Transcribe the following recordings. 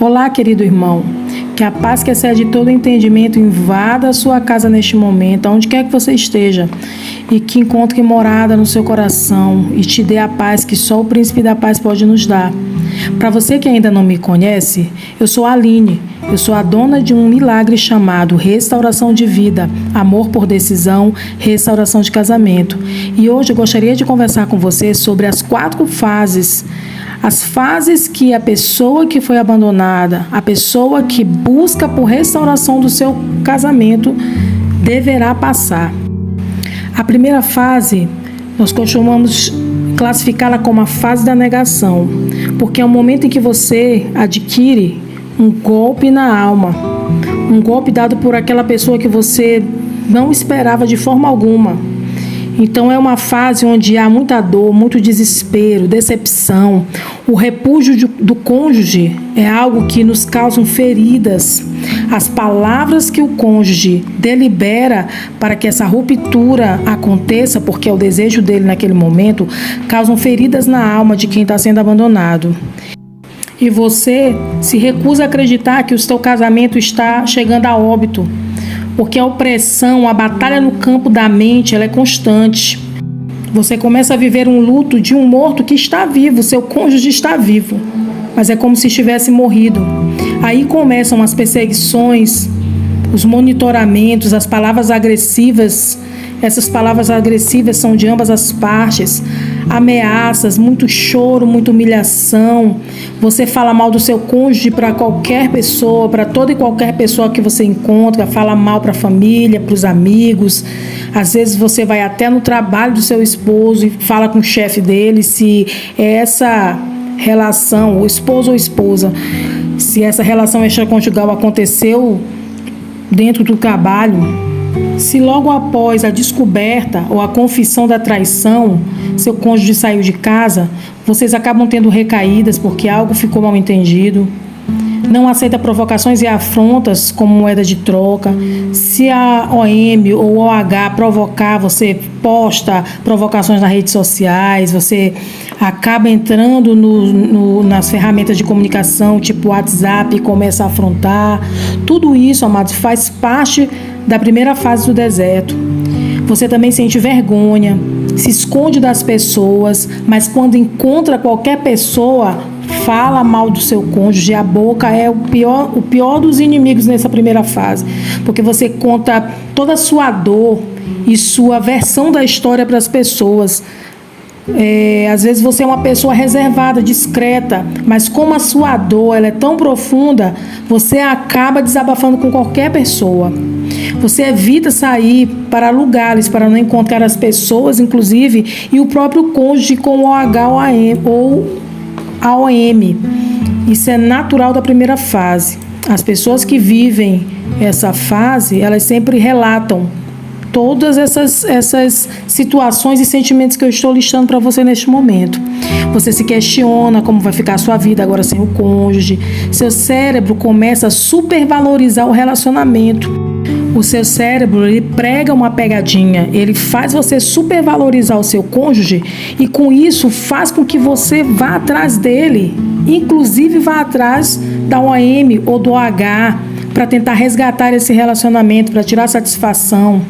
Olá, querido irmão. Que a paz que excede todo entendimento invada a sua casa neste momento, aonde quer que você esteja, e que encontre morada no seu coração e te dê a paz que só o Príncipe da Paz pode nos dar. Para você que ainda não me conhece, eu sou a Aline. Eu sou a dona de um milagre chamado Restauração de Vida, Amor por Decisão, Restauração de Casamento. E hoje eu gostaria de conversar com você sobre as 4 fases. As fases que a pessoa que foi abandonada, a pessoa que busca por restauração do seu casamento, deverá passar. A primeira fase, nós costumamos classificá-la como a fase da negação, porque é o momento em que você adquire um golpe na alma, um golpe dado por aquela pessoa que você não esperava de forma alguma. Então é uma fase onde há muita dor, muito desespero, decepção. O repúdio do cônjuge é algo que nos causa feridas. As palavras que o cônjuge delibera para que essa ruptura aconteça, porque é o desejo dele naquele momento, causam feridas na alma de quem está sendo abandonado. E você se recusa a acreditar que o seu casamento está chegando a óbito. Porque a opressão, a batalha no campo da mente, ela é constante. Você começa a viver um luto de um morto que está vivo, seu cônjuge está vivo, mas é como se estivesse morrido. Aí começam as perseguições, os monitoramentos, as palavras agressivas. Essas palavras agressivas são de ambas as partes, ameaças, muito choro, muita humilhação. Você fala mal do seu cônjuge para qualquer pessoa, para toda e qualquer pessoa que você encontra, fala mal para a família, para os amigos. Às vezes você vai até no trabalho do seu esposo e fala com o chefe dele se essa relação, o esposo ou esposa, se essa relação extraconjugal aconteceu dentro do trabalho. Se logo após a descoberta ou a confissão da traição, seu cônjuge saiu de casa, vocês acabam tendo recaídas porque algo ficou mal entendido. Não aceita provocações e afrontas como moeda de troca. Se a OM ou OH provocar, você posta provocações nas redes sociais, você acaba entrando nas ferramentas de comunicação, tipo WhatsApp, e começa a afrontar. Tudo isso, amados, faz parte da primeira fase do deserto. Você também sente vergonha, se esconde das pessoas, mas quando encontra qualquer pessoa, fala mal do seu cônjuge. A boca é o pior dos inimigos nessa primeira fase, porque você conta toda a sua dor e sua versão da história para as pessoas. Às vezes você é uma pessoa reservada, discreta, mas como a sua dor ela é tão profunda, você acaba desabafando com qualquer pessoa. Você evita sair para lugares para não encontrar as pessoas, inclusive, e o próprio cônjuge com o OH ou AOM. Isso é natural da primeira fase. As pessoas que vivem essa fase, elas sempre relatam todas essas situações e sentimentos que eu estou listando para você neste momento. Você se questiona como vai ficar a sua vida agora sem o cônjuge. Seu cérebro começa a supervalorizar o relacionamento. O seu cérebro, ele prega uma pegadinha, ele faz você supervalorizar o seu cônjuge e com isso faz com que você vá atrás dele, inclusive vá atrás da OM ou do OH para tentar resgatar esse relacionamento, para tirar satisfação.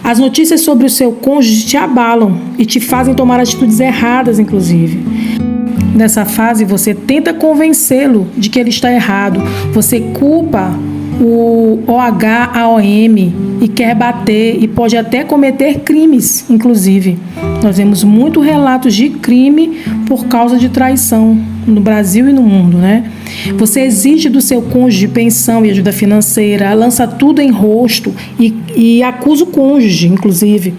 As notícias sobre o seu cônjuge te abalam e te fazem tomar atitudes erradas, inclusive. Nessa fase, você tenta convencê-lo de que ele está errado. Você culpa o OH, a OM e quer bater e pode até cometer crimes, inclusive. Nós vemos muitos relatos de crime por causa de traição no Brasil e no mundo, né? Você exige do seu cônjuge pensão e ajuda financeira, lança tudo em rosto e acusa o cônjuge, inclusive.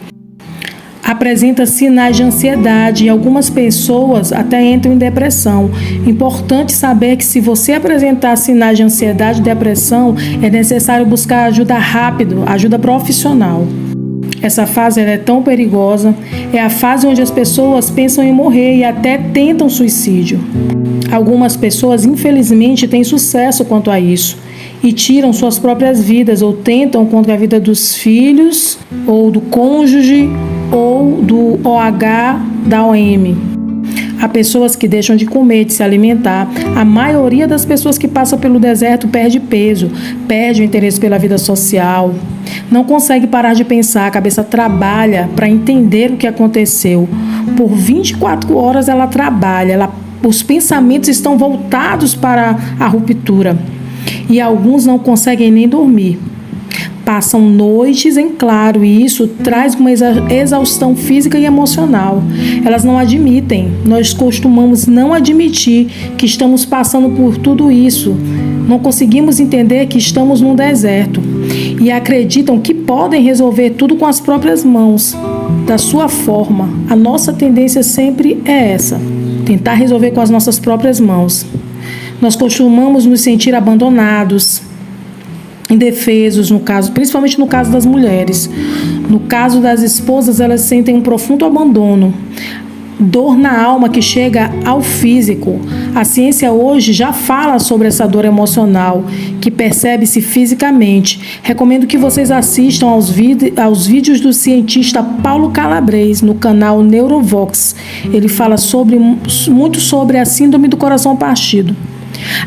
Apresenta sinais de ansiedade e algumas pessoas até entram em depressão. Importante saber que se você apresentar sinais de ansiedade e depressão, é necessário buscar ajuda rápido, ajuda profissional. Essa fase ela é tão perigosa, é a fase onde as pessoas pensam em morrer e até tentam suicídio. Algumas pessoas, infelizmente, têm sucesso quanto a isso e tiram suas próprias vidas ou tentam contra a vida dos filhos ou do cônjuge ou do OH da OM. Há pessoas que deixam de comer, de se alimentar. A maioria das pessoas que passam pelo deserto perde peso, perde o interesse pela vida social, não consegue parar de pensar, a cabeça trabalha para entender o que aconteceu. Por 24 horas ela trabalha, os pensamentos estão voltados para a ruptura e alguns não conseguem nem dormir. Passam noites em claro e isso traz uma exaustão física e emocional. Elas não admitem, nós costumamos não admitir que estamos passando por tudo isso. Não conseguimos entender que estamos num deserto e acreditam que podem resolver tudo com as próprias mãos, da sua forma. A nossa tendência sempre é essa, tentar resolver com as nossas próprias mãos. Nós costumamos nos sentir abandonados, indefesos, no caso, principalmente no caso das mulheres. No caso das esposas, elas sentem um profundo abandono, dor na alma que chega ao físico. A ciência hoje já fala sobre essa dor emocional que percebe-se fisicamente. Recomendo que vocês assistam aos vídeos do cientista Paulo Calabrese no canal Neurovox. Ele fala muito sobre a síndrome do coração partido.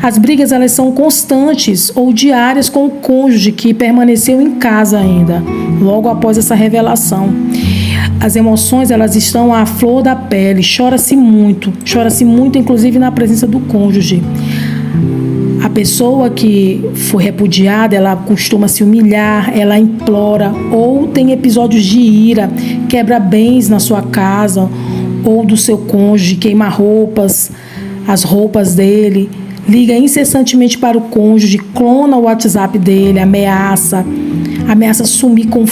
As brigas elas são constantes ou diárias com o cônjuge que permaneceu em casa ainda, logo após essa revelação. As emoções elas estão à flor da pele, chora-se muito inclusive na presença do cônjuge. A pessoa que foi repudiada, ela costuma se humilhar, ela implora ou tem episódios de ira, quebra bens na sua casa ou do seu cônjuge, queima as roupas dele, liga incessantemente para o cônjuge, clona o WhatsApp dele, ameaça sumir com os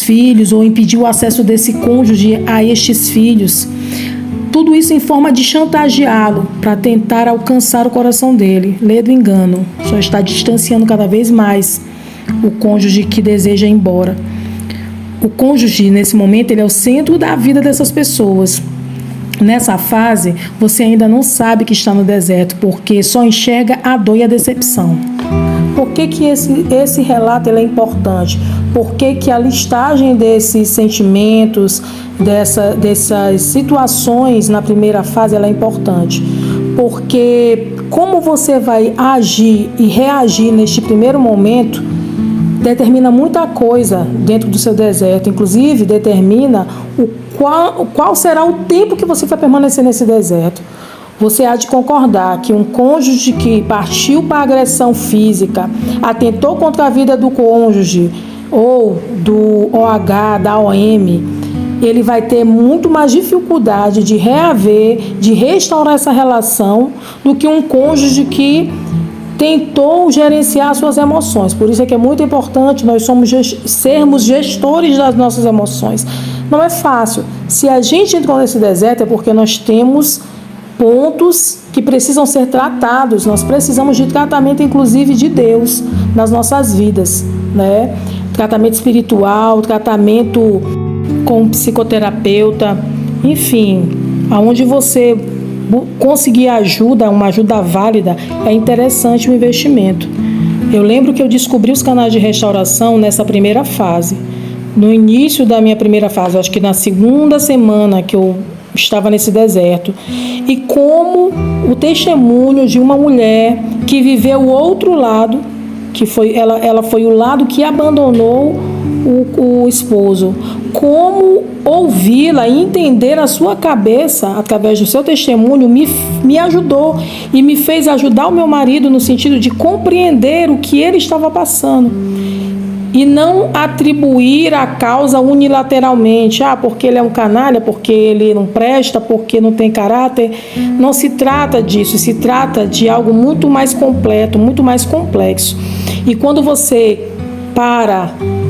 filhos ou impedir o acesso desse cônjuge a estes filhos. Tudo isso em forma de chantageá-lo para tentar alcançar o coração dele. Lê do engano, só está distanciando cada vez mais o cônjuge que deseja ir embora. O cônjuge, nesse momento, ele é o centro da vida dessas pessoas. Nessa fase, você ainda não sabe que está no deserto, porque só enxerga a dor e a decepção. Por que esse relato é importante? Por que a listagem desses sentimentos, dessas situações na primeira fase ela é importante? Porque como você vai agir e reagir neste primeiro momento determina muita coisa dentro do seu deserto, inclusive determina qual será o tempo que você vai permanecer nesse deserto. Você há de concordar que um cônjuge que partiu para a agressão física, atentou contra a vida do cônjuge ou do OH, da OM, ele vai ter muito mais dificuldade de reaver, de restaurar essa relação do que um cônjuge que tentou gerenciar suas emoções. Por isso é que é muito importante nós sermos gestores das nossas emoções. Não é fácil. Se a gente entrou nesse deserto é porque nós temos pontos que precisam ser tratados. Nós precisamos de tratamento, inclusive, de Deus nas nossas vidas, né? Tratamento espiritual, tratamento com psicoterapeuta, enfim, aonde você conseguir ajuda, uma ajuda válida, é interessante o investimento. Eu lembro que eu descobri os canais de restauração nessa primeira fase. No início da minha primeira fase, acho que na segunda semana que eu estava nesse deserto, e como o testemunho de uma mulher que viveu o outro lado, que foi ela foi o lado que abandonou o esposo, como ouvi-la e entender a sua cabeça através do seu testemunho me ajudou e me fez ajudar o meu marido no sentido de compreender o que ele estava passando e não atribuir a causa unilateralmente, porque ele é um canalha, porque ele não presta, porque não tem caráter. Não se trata disso, se trata de algo muito mais completo, muito mais complexo. E quando você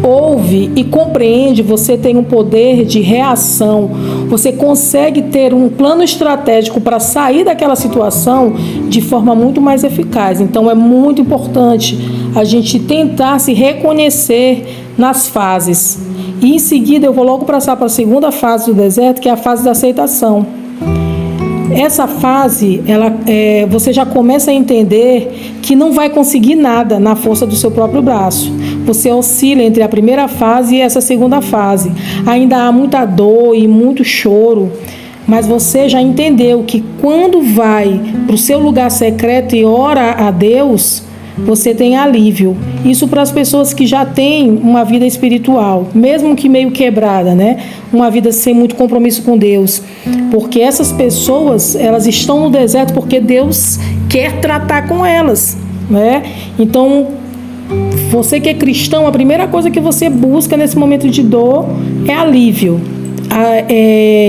ouve e compreende, você tem um poder de reação, você consegue ter um plano estratégico para sair daquela situação de forma muito mais eficaz. Então é muito importante a gente tentar se reconhecer nas fases. E em seguida eu vou logo passar para a segunda fase do deserto, que é a fase da aceitação. Essa fase, você já começa a entender que não vai conseguir nada na força do seu próprio braço. Você oscila entre a primeira fase e essa segunda fase. Ainda há muita dor e muito choro, Mas você já entendeu que quando vai para o seu lugar secreto e ora a Deus, você tem alívio. Isso para as pessoas que já têm uma vida espiritual, mesmo que meio quebrada, né? Uma vida sem muito compromisso com Deus. Porque essas pessoas, elas estão no deserto porque Deus quer tratar com elas, né? Então, você que é cristão, a primeira coisa que você busca nesse momento de dor é alívio.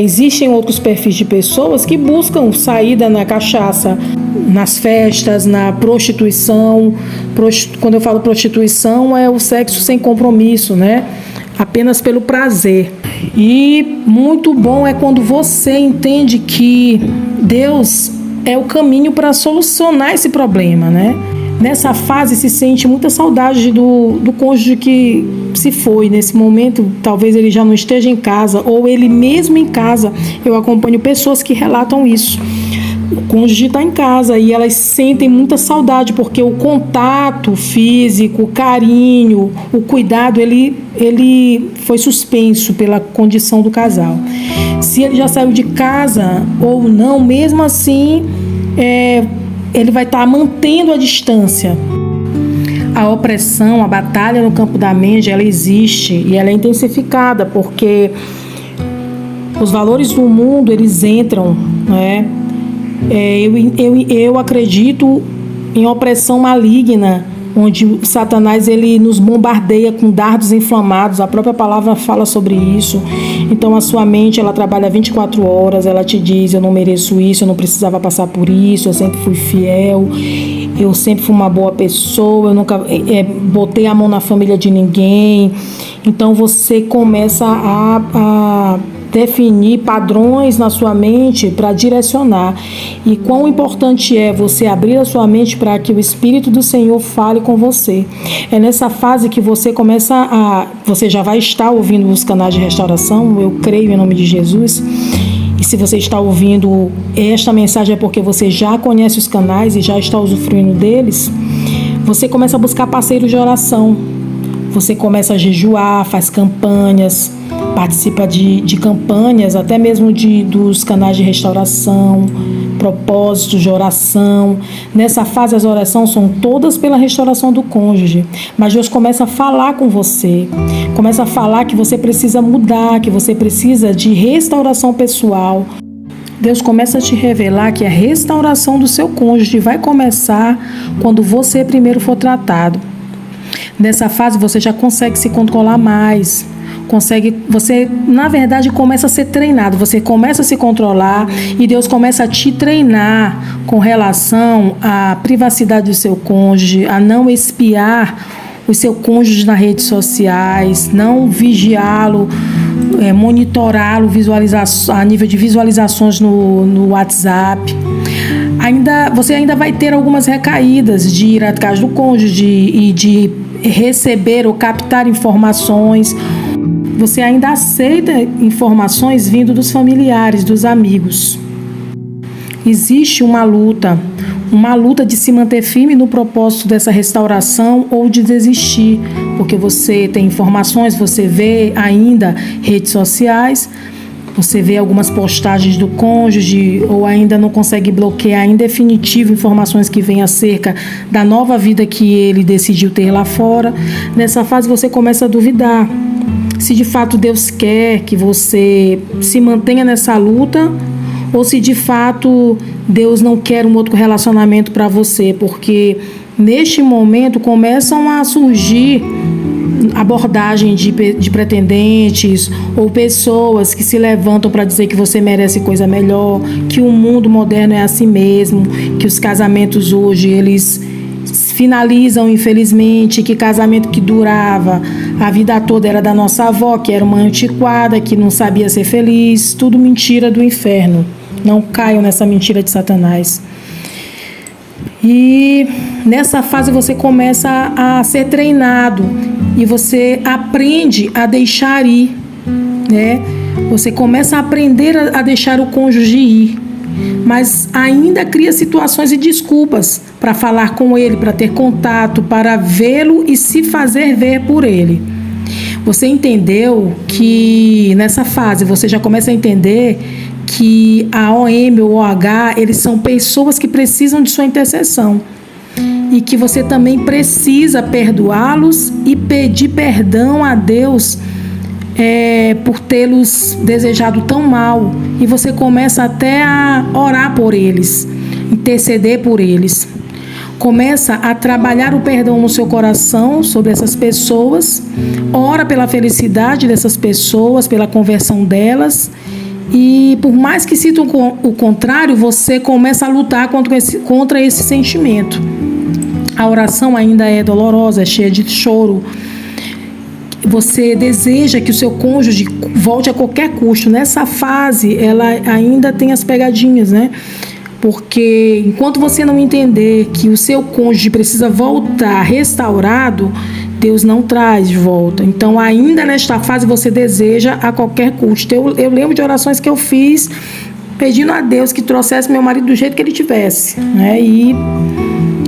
Existem outros perfis de pessoas que buscam saída na cachaça, nas festas, na prostituição. Quando eu falo prostituição, é o sexo sem compromisso, né? Apenas pelo prazer. E muito bom é quando você entende que Deus é o caminho para solucionar esse problema, né? Nessa fase se sente muita saudade do cônjuge que se foi. Nesse momento, talvez ele já não esteja em casa, ou ele mesmo em casa. Eu acompanho pessoas que relatam isso. O cônjuge está em casa e elas sentem muita saudade, porque o contato físico, o carinho, o cuidado, ele foi suspenso pela condição do casal. Se ele já saiu de casa ou não, mesmo assim, ele vai estar mantendo a distância. A opressão, a batalha no campo da mente, ela existe e ela é intensificada, porque os valores do mundo, eles entram, né? Eu acredito em opressão maligna, onde Satanás ele nos bombardeia com dardos inflamados. A própria palavra fala sobre isso. Então a sua mente, ela trabalha 24 horas, ela te diz: eu não mereço isso, eu não precisava passar por isso, eu sempre fui fiel, eu sempre fui uma boa pessoa, eu nunca botei a mão na família de ninguém. Então você começa a definir padrões na sua mente para direcionar. E quão importante é você abrir a sua mente para que o Espírito do Senhor fale com você. É nessa fase que você você já vai estar ouvindo os canais de restauração, eu creio em nome de Jesus. E se você está ouvindo esta mensagem é porque você já conhece os canais e já está usufruindo deles. Você começa a buscar parceiros de oração. Você começa a jejuar, faz campanhas, participa de campanhas, até mesmo dos canais de restauração, propósitos de oração. Nessa fase, as orações são todas pela restauração do cônjuge. Mas Deus começa a falar com você, começa a falar que você precisa mudar, que você precisa de restauração pessoal. Deus começa a te revelar que a restauração do seu cônjuge vai começar quando você primeiro for tratado. Nessa fase, você já consegue se controlar mais. Você, na verdade, começa a ser treinado, você começa a se controlar e Deus começa a te treinar com relação à privacidade do seu cônjuge, a não espiar o seu cônjuge nas redes sociais, não vigiá-lo, monitorá-lo a nível de visualizações no WhatsApp. Você ainda vai ter algumas recaídas de ir atrás do cônjuge e de receber ou captar informações. Você ainda aceita informações vindo dos familiares, dos amigos. Existe uma luta de se manter firme no propósito dessa restauração ou de desistir, porque você tem informações, você vê ainda redes sociais, você vê algumas postagens do cônjuge ou ainda não consegue bloquear em definitivo informações que vêm acerca da nova vida que ele decidiu ter lá fora. Nessa fase você começa a duvidar se de fato Deus quer que você se mantenha nessa luta ou se de fato Deus não quer um outro relacionamento para você, porque neste momento começam a surgir abordagem de pretendentes ou pessoas que se levantam para dizer que você merece coisa melhor, que o mundo moderno é assim mesmo, que os casamentos hoje eles finalizam infelizmente, que casamento que durava a vida toda era da nossa avó, que era uma antiquada, que não sabia ser feliz. Tudo mentira do inferno. Não caiam nessa mentira de Satanás. E nessa fase você começa a ser treinado e você aprende a deixar ir, né? Você começa a aprender a deixar o cônjuge ir, mas ainda cria situações e desculpas para falar com ele, para ter contato, para vê-lo e se fazer ver por ele. Você entendeu que nessa fase você já começa a entender que a OM ou OH, eles são pessoas que precisam de sua intercessão. E que você também precisa perdoá-los e pedir perdão a Deus por tê-los desejado tão mal. E você começa até a orar por eles, interceder por eles. Começa a trabalhar o perdão no seu coração sobre essas pessoas. Ora pela felicidade dessas pessoas, pela conversão delas. E por mais que sintam o contrário, você começa a lutar contra esse sentimento. A oração ainda é dolorosa, é cheia de choro. Você deseja que o seu cônjuge volte a qualquer custo. Nessa fase, ela ainda tem as pegadinhas, né? Porque enquanto você não entender que o seu cônjuge precisa voltar restaurado, Deus não traz de volta. Então, ainda nesta fase, você deseja a qualquer custo. Eu lembro de orações que eu fiz pedindo a Deus que trouxesse meu marido do jeito que ele tivesse, né? E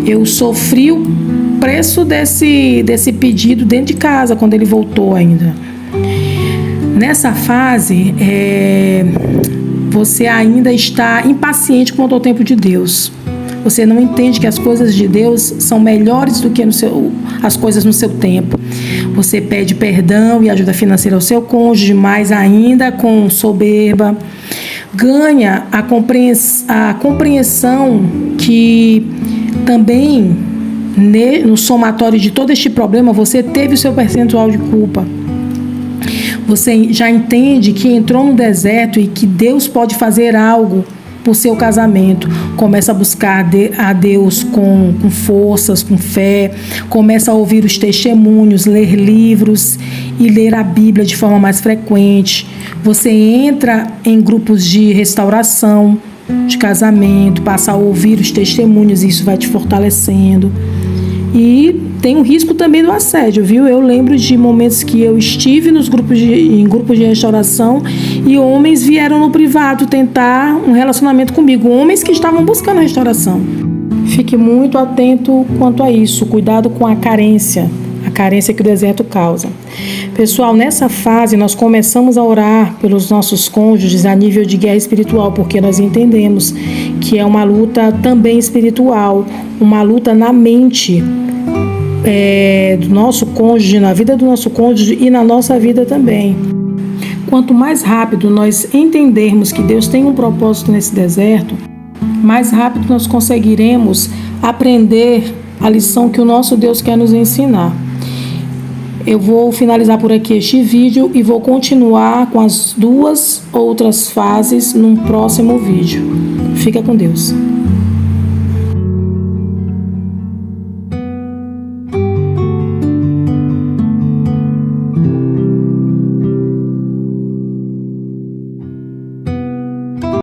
eu sofri o preço desse pedido dentro de casa, quando ele voltou ainda. Nessa fase, você ainda está impaciente quanto ao tempo de Deus. Você não entende que as coisas de Deus são melhores do que as coisas no seu tempo. Você pede perdão e ajuda financeira ao seu cônjuge, mas ainda com soberba. Ganha a compreensão que também no somatório de todo este problema você teve o seu percentual de culpa. Você já entende que entrou no deserto e que Deus pode fazer algo por seu casamento. Começa a buscar a Deus com forças, com fé. Começa a ouvir os testemunhos, ler livros e ler a Bíblia de forma mais frequente. Você entra em grupos de restauração de casamento, passa a ouvir os testemunhos e isso vai te fortalecendo. E tem um risco também do assédio, viu? Eu lembro de momentos que eu estive em grupos de restauração e homens vieram no privado tentar um relacionamento comigo, homens que estavam buscando restauração. Fique muito atento quanto a isso, cuidado com a carência que o deserto causa. Pessoal, nessa fase nós começamos a orar pelos nossos cônjuges a nível de guerra espiritual, porque nós entendemos que é uma luta também espiritual, uma luta na mente do nosso cônjuge, na vida do nosso cônjuge e na nossa vida também. Quanto mais rápido nós entendermos que Deus tem um propósito nesse deserto, mais rápido nós conseguiremos aprender a lição que o nosso Deus quer nos ensinar. Eu vou finalizar por aqui este vídeo e vou continuar com as 2 outras fases num próximo vídeo. Fica com Deus.